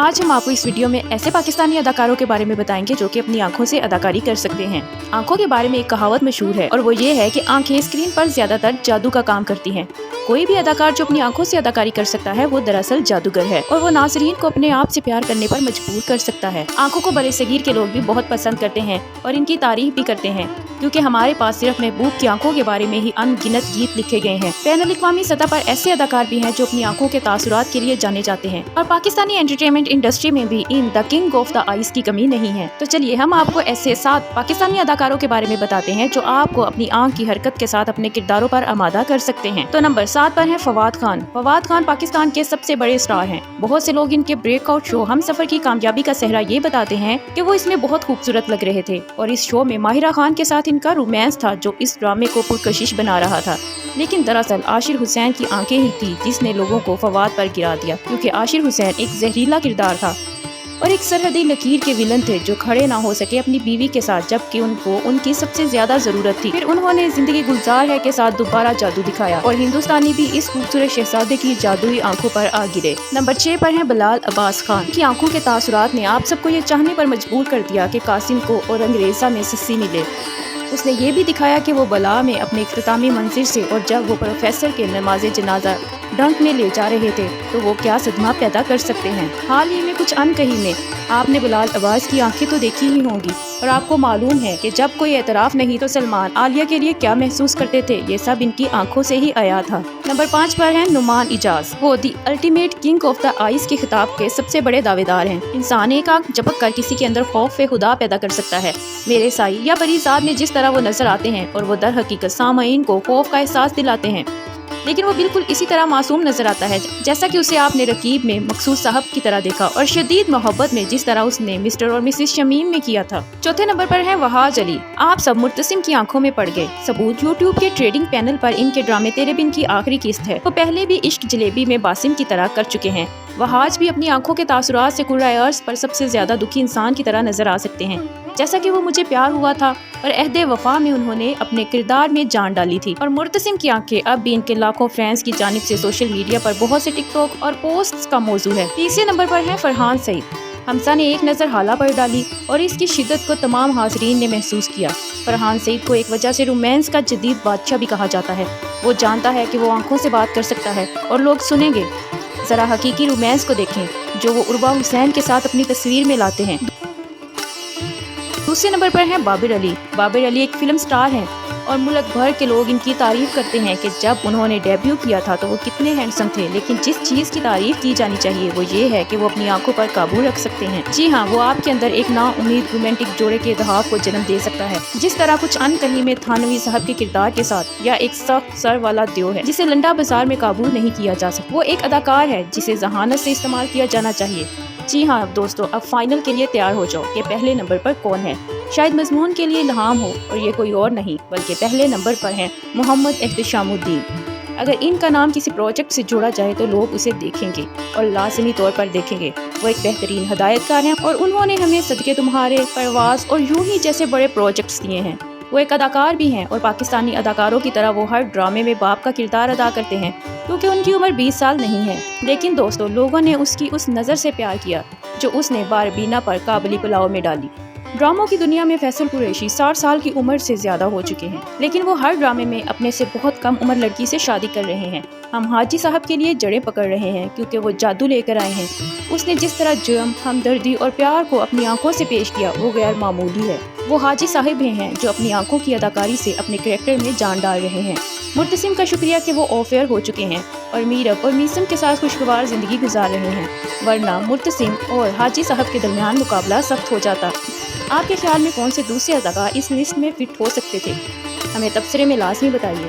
آج ہم آپ کو اس ویڈیو میں ایسے پاکستانی اداکاروں کے بارے میں بتائیں گے جو کہ اپنی آنکھوں سے اداکاری کر سکتے ہیں۔ آنکھوں کے بارے میں ایک کہاوت مشہور ہے اور وہ یہ ہے کہ آنکھیں اسکرین پر زیادہ تر جادو کا کام کرتی ہیں۔ کوئی بھی اداکار جو اپنی آنکھوں سے اداکاری کر سکتا ہے وہ دراصل جادوگر ہے اور وہ ناظرین کو اپنے آپ سے پیار کرنے پر مجبور کر سکتا ہے۔ آنکھوں کو بڑے صغیر کے لوگ بھی بہت پسند کرتے ہیں اور ان کی تعریف بھی کرتے ہیں کیونکہ ہمارے پاس صرف محبوب کی آنکھوں کے بارے میں ہی ان گنت گیت لکھے گئے ہیں۔ بین الاقوامی سطح پر ایسے اداکار بھی ہیں جو اپنی آنکھوں کے تاثرات کے لیے جانے جاتے ہیں اور پاکستانی انٹرٹینمنٹ انڈسٹری میں بھی in the king of the eyes کی کمی نہیں ہے۔ تو چلیے ہم آپ کو ایسے 7 پاکستانی اداکاروں کے بارے میں بتاتے ہیں جو آپ کو اپنی آنکھ کی حرکت کے ساتھ اپنے کرداروں پر آمادہ کر سکتے ہیں۔ تو نمبر 7 پر ہے فواد خان۔ فواد خان پاکستان کے سب سے بڑے اسٹار ہیں۔ بہت سے لوگ ان کے بریک آؤٹ شو ہم سفر کی کامیابی کا صحرا یہ بتاتے ہیں کہ وہ اس میں بہت خوبصورت لگ رہے تھے اور اس شو میں ماہرہ خان کے ساتھ ان کا رومانس تھا جو اس ڈرامے کو پرکشش بنا رہا تھا، لیکن دراصل عاشر حسین کی آنکھیں ہی تھی جس نے لوگوں کو فواد پر گرا دیا، کیونکہ عاشر حسین ایک زہریلا کردار تھا اور ایک سرحدی لکیر کے ویلن تھے جو کھڑے نہ ہو سکے اپنی بیوی کے ساتھ جبکہ ان کو ان کی سب سے زیادہ ضرورت تھی۔ پھر انہوں نے زندگی گلزار ہے کے ساتھ دوبارہ جادو دکھایا اور ہندوستانی بھی اس خوبصورت شہزادے کی جادوئی آنکھوں پر آ گرے۔ نمبر 6 پر ہیں بلال عباس خان۔ ان کی آنکھوں کے تاثرات نے آپ سب کو یہ چاہنے پر مجبور کر دیا کہ قاسم کو اور انگریزہ میں سسی ملے۔ اس نے یہ بھی دکھایا کہ وہ بلا میں اپنے اختتامی منظر سے اور جب وہ پروفیسر کے نماز جنازہ ڈنک میں لے جا رہے تھے تو وہ کیا صدمہ پیدا کر سکتے ہیں۔ حال ہی میں کچھ انکہی میں آپ نے بلال عباس کی آنکھیں تو دیکھی ہی ہوں گی اور آپ کو معلوم ہے کہ جب کوئی اعتراف نہیں تو سلمان عالیہ کے لیے کیا محسوس کرتے تھے، یہ سب ان کی آنکھوں سے ہی آیا تھا۔ نمبر 5 پر ہیں نعمان اجاز۔ وہ the ultimate king of the eyes کے خطاب کے سب سے بڑے دعوے دار ہیں۔ انسان ایک آنکھ جھپک کر کسی کے اندر خوف خدا پیدا کر سکتا ہے۔ میرے سائی یا پری صاحب میں جس طرح وہ نظر آتے ہیں اور وہ در حقیقت سامعین کو خوف کا احساس دلاتے ہیں، لیکن وہ بالکل اسی طرح معصوم نظر آتا ہے جیسا کہ اسے آپ نے رقیب میں مقصود صاحب کی طرح دیکھا اور شدید محبت میں جس طرح اس نے مسٹر اور مسز شمیم میں کیا تھا۔ چوتھے نمبر پر ہے وہاج علی۔ آپ سب مرتسم کی آنکھوں میں پڑ گئے۔ ثبوت یوٹیوب کے ٹریڈنگ پینل پر ان کے ڈرامے تیرے بن کی آخری قسط ہے۔ وہ پہلے بھی عشق جلیبی میں باسم کی طرح کر چکے ہیں۔ وہاج بھی اپنی آنکھوں کے تاثرات سے قرۂ ارض پر سب سے زیادہ دکھی انسان کی طرح نظر آ سکتے ہیں، جیسا کہ وہ مجھے پیار ہوا تھا اور عہد وفا میں انہوں نے اپنے کردار میں جان ڈالی تھی۔ اور مرتسم کی آنکھیں اب بھی ان کے لاکھوں فینس کی جانب سے سوشل میڈیا پر بہت سے ٹک ٹاک اور پوسٹس کا موضوع ہے۔ تیسرے نمبر پر ہے فرحان سعید۔ ہمسا نے ایک نظر حالہ پر ڈالی اور اس کی شدت کو تمام حاضرین نے محسوس کیا۔ فرحان سعید کو ایک وجہ سے رومانس کا جدید بادشاہ بھی کہا جاتا ہے۔ وہ جانتا ہے کہ وہ آنکھوں سے بات کر سکتا ہے اور لوگ سنیں گے۔ ذرا حقیقی رومانس کو دیکھیں جو وہ عربا حسین کے ساتھ اپنی تصویر میں لاتے ہیں۔ دوسرے نمبر پر ہیں بابر علی۔ بابر علی ایک فلم سٹار ہیں اور ملک بھر کے لوگ ان کی تعریف کرتے ہیں کہ جب انہوں نے ڈیبیو کیا تھا تو وہ کتنے ہینڈسم تھے، لیکن جس چیز کی تعریف کی جانی چاہیے وہ یہ ہے کہ وہ اپنی آنکھوں پر قابو رکھ سکتے ہیں۔ جی ہاں، وہ آپ کے اندر ایک نا امید رومانٹک جوڑے کے دھاپ کو جنم دے سکتا ہے، جس طرح کچھ انکہی میں تھانوی صاحب کے کردار کے ساتھ، یا ایک سخت سر والا دیو ہے جسے لنڈا بازار میں قابو نہیں کیا جا سکتا۔ وہ ایک اداکار ہے جسے ذہانت سے استعمال کیا جانا چاہیے۔ جی ہاں دوستو، اب فائنل کے لیے تیار ہو جاؤ کہ پہلے نمبر پر کون ہے۔ شاید مضمون کے لیے الہام ہو اور یہ کوئی اور نہیں بلکہ پہلے نمبر پر ہیں محمد احتشام الدین۔ اگر ان کا نام کسی پروجیکٹ سے جوڑا جائے تو لوگ اسے دیکھیں گے اور لازمی طور پر دیکھیں گے۔ وہ ایک بہترین ہدایت کار ہیں اور انہوں نے ہمیں صدقے تمہارے، پرواز اور یوں ہی جیسے بڑے پروجیکٹس دیے ہیں۔ وہ ایک اداکار بھی ہیں اور پاکستانی اداکاروں کی طرح وہ ہر ڈرامے میں باپ کا کردار ادا کرتے ہیں کیونکہ ان کی عمر 20 سال نہیں ہے، لیکن دوستو لوگوں نے اس کی اس نظر سے پیار کیا جو اس نے باربینا پر کابلی پلاؤ میں ڈالی۔ ڈراموں کی دنیا میں فیصل قریشی 60 سال کی عمر سے زیادہ ہو چکے ہیں، لیکن وہ ہر ڈرامے میں اپنے سے بہت کم عمر لڑکی سے شادی کر رہے ہیں۔ ہم حاجی صاحب کے لیے جڑیں پکڑ رہے ہیں کیونکہ وہ جادو لے کر آئے ہیں۔ اس نے جس طرح جرم، ہمدردی اور پیار کو اپنی آنکھوں سے پیش کیا وہ غیر معمولی ہے۔ وہ حاجی صاحب ہیں جو اپنی آنکھوں کی اداکاری سے اپنے کریکٹر میں جان ڈال رہے ہیں۔ مرتسم کا شکریہ کہ وہ آف ایئر ہو چکے ہیں اور میرب اور میسم کے ساتھ خوشگوار زندگی گزار رہے ہیں، ورنہ مرتسم اور حاجی صاحب کے درمیان مقابلہ سخت ہو جاتا۔ آپ کے خیال میں کون سے دوسرے اداکار اس لسٹ میں فٹ ہو سکتے تھے؟ ہمیں تبصرے میں لازمی بتائیے۔